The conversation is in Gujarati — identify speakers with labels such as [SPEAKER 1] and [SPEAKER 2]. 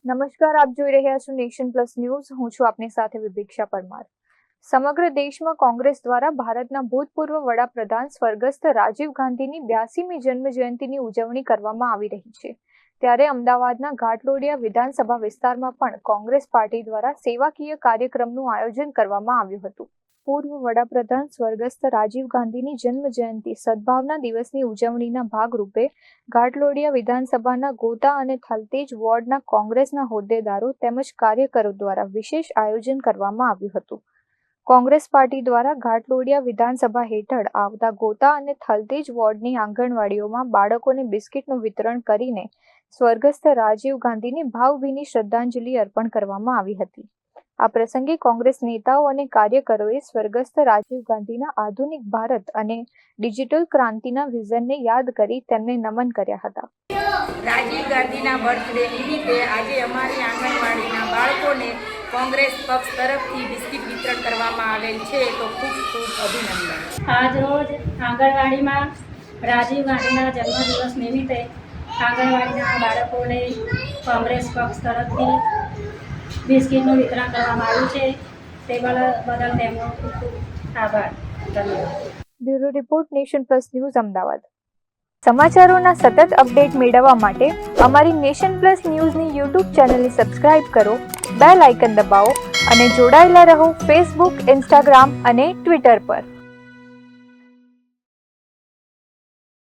[SPEAKER 1] નમસ્કાર, આપ જોઈ રહ્યા છો નેશન પ્લસ ન્યૂઝ. હું છું આપની સાથે વિભિક્ષા પરમાર. સમગ્ર દેશમાં કોંગ્રેસ દ્વારા ભારતના ભૂતપૂર્વ વડાપ્રધાન સ્વર્ગસ્થ રાજીવ ગાંધીની 82મી જન્મ જયંતિની ઉજવણી કરવામાં આવી રહી છે. ત્યારે અમદાવાદના ઘાટલોડિયા વિધાનસભા વિસ્તારમાં પણ કોંગ્રેસ પાર્ટી દ્વારા સેવાકીય કાર્યક્રમનું આયોજન કરવામાં આવ્યું હતું. પૂર્વ વડાપ્રધાન સ્વર્ગસ્થ રાજીવ ગાંધીની જન્મ જયંતિ સદભાવના દિવસની ઉજવણીના ભાગરૂપે ઘાટલોડિયા વિધાનસભાના ગોતા અને થલતેજ વોર્ડના કોંગ્રેસના હોદ્દેદારો તેમજ કાર્યકરો દ્વારા વિશેષ આયોજન કરવામાં આવ્યું હતું. કોંગ્રેસ પાર્ટી દ્વારા ઘાટલોડિયા વિધાનસભા હેઠળ આવતા ગોતા અને થલતેજ વોર્ડની આંગણવાડીઓમાં બાળકોને બિસ્કિટનું વિતરણ કરીને સ્વર્ગસ્થ રાજીવ ગાંધીને ભાવભીની શ્રદ્ધાંજલિ અર્પણ કરવામાં આવી હતી. આ પ્રસંગે કોંગ્રેસ નેતાઓ અને કાર્યકરોએ સ્વર્ગસ્થ રાજીવ ગાંધીના આધુનિક ભારત અને ડિજિટલ ક્રાંતિના વિઝનને યાદ કરી તેમને નમન કર્યા હતા.
[SPEAKER 2] રાજીવ ગાંધીના બર્થડે નિમિત્તે આજે અમારી આંગણવાડીના બાળકોને કોંગ્રેસ પક્ષ તરફથી બિસ્કિટ વિતરણ કરવામાં આવેલ છે, તો ખૂબ ખૂબ અભિનંદન.
[SPEAKER 3] આજ રોજ આંગણવાડીમાં રાજીવ ગાંધીના જન્મદિવસ નિમિત્તે આંગણવાડીના બાળકોને કોંગ્રેસ પક્ષ તરફથી બિસ્કિટનું વિતરણ કરવામાં આવ્યું છે. તે બદલ તેમનો ખૂબ ખૂબ આભાર. ધન્યવાદ.
[SPEAKER 1] Bureau report, nation plus news, Ahmedabad. સમાચારોના સતત અપડેટ મેળવવા માટે અમારી નેશન પ્લસ ન્યૂઝની યુટ્યુબ ચેનલને સબસ્ક્રાઇબ કરો, બેલ આઇકન દબાવો અને જોડાયેલા રહો ફેસબુક, ઇન્સ્ટાગ્રામ અને ટ્વિટર પર.